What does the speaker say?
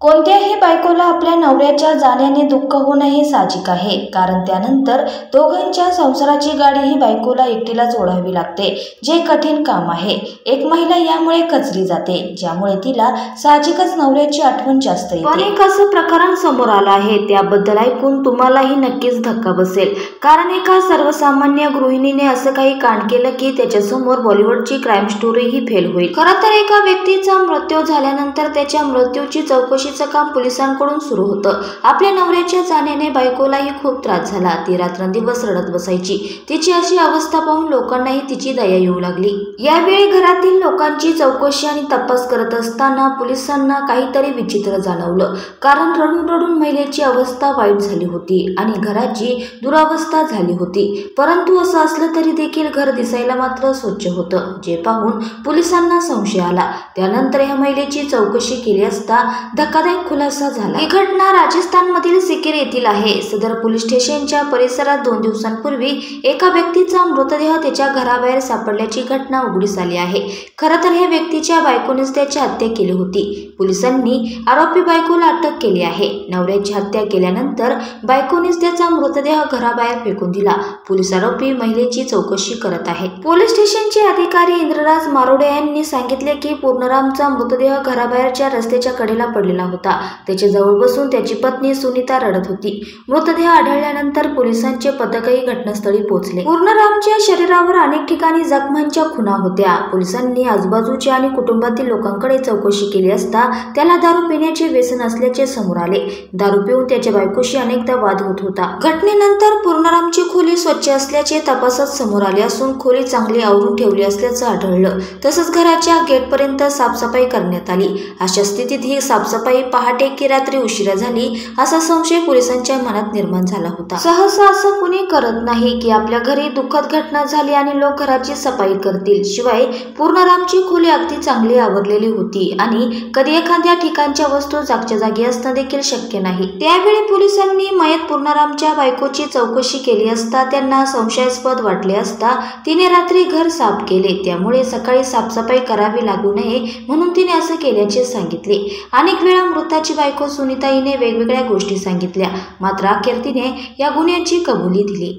कोणत्याही बायकोला आपल्या नवऱ्याच्या जाण्याने दुःख होणं हे साहजिक आहे, कारण त्यानंतर दोघांच्या संसाराची गाडी ही बायकोला एकटीलाच ओढावी लागते, जे कठीण काम आहे. एक महिला यामुळे खचली जाते, ज्यामुळे तिला साहजिकच नवऱ्याची आठवण जास्त येते. पण एक असं प्रकरण समोर आलं आहे, त्याबद्दल ऐकून तुम्हालाही नक्कीच धक्का बसेल, कारण एका सर्वसामान्य गृहिणीने असं काही कांड केलं की त्याच्यासमोर बॉलिवूडची क्राईम स्टोरी ही फेल होईल. खरं तर एका व्यक्तीचा मृत्यू झाल्यानंतर त्याच्या मृत्यूची चौकशी काम पोलिसांकडून सुरू होतं. आपल्या नवऱ्याच्या जाण्याने बायकोलाही खूप त्रास झाला. ती रात्रंदिवस रडत बसायची. तिची अशी अवस्था पाहून लोकांनाही तिची दया येऊ लागली. यावेळी घरातील लोकांची चौकशी आणि तपास करत असताना पोलिसांना काहीतरी विचित्र जाणवलं, कारण रडून रडून महिलेची अवस्था वाईट झाली होती आणि घराची दुरावस्था झाली होती. परंतु असं असलं तरी देखील घर दिसायला मात्र स्वच्छ होतं, जे पाहून पोलिसांना संशय आला. त्यानंतर या महिलेची चौकशी केली असता धक्कादायक खुलासा झाला. ही घटना राजस्थानमधील सिकर येथील आहे. सदर पोलीस स्टेशनच्या परिसरात 2 दिवसांपूर्वी एका व्यक्तीचा मृतदेह त्याच्या घराबाहेर सापडल्याची घटना उघडीस आली आहे. खरं तर ह्या व्यक्तीच्या बायकोनेच त्याची हत्या केली होती. पोलिसांनी आरोपी बायकोला अटक केली आहे. नवऱ्याची हत्या केल्यानंतर बायकोनेच त्याचा मृतदेह घराबाहेर फेकून दिला. पोलीस आरोपी महिलेची चौकशी करत आहेत. पोलीस स्टेशनचे अधिकारी इंद्रराज मारोडे यांनी सांगितले की पूर्णरामचा मृतदेह घराबाहेरच्या रस्त्याच्या कडेला पडलेला होता. त्याच्या जवळ बसून त्याची पत्नी सुनीता रडत होती. मृतदेह आढळल्यानंतर पोलिसांचे पथकही घटनास्थळी पोहोचले. पूर्णरामच्या शरीरावर अनेक ठिकाणी जखमांच्या खुणा होत्या. पोलिसांनी आजूबाजूच्या आणि कुटुंबातील लोकांकडे चौकशी केली असता त्याला दारू पिण्याचे व्यसन असल्याचे समोर आले. दारू पिऊन त्याच्या बायकोशी अनेकदा वाद होत होता. घटनेनंतर पूर्णरामची खोली स्वच्छ असल्याचे तपासात समोर आले असून खोली चांगली आवरून ठेवली असल्याचं आढळलं. तसंच घराच्या गेटपर्यंत साफसफाई करण्यात आली. अशा स्थितीत ही साफसफाई पहाटे की रात्री उशिरा झाली असा संशय पोलिसांच्या मनात निर्माण झाला होता. सहसा असं कुणी करत नाही की आपल्या घरी दुःखद घटना झाली आणि लोक घराची सफाई करतील. शिवाय पूर्णरामची खोली अगदी चांगली आवरलेली होती आणि कधी एखाद्या ठिकाणच्या वस्तू जागच्या जागी असणं देखील शक्य नाही. त्यावेळी पोलिसांनी मयत पूर्णरामच्या बायकोची चौकशी केली असता त्यांना संशयास्पद वाटले असता तिने रात्री घर साफ केले. त्यामुळे सकाळी साफसफाई करावी लागू नये म्हणून तिने असं केल्याचे सांगितले. अनेक वेळा मृताची बायको सुनीता हिने वेगवेगळ्या गोष्टी सांगितल्या, मात्र अखेर तिने या गुन्ह्याची कबुली दिली.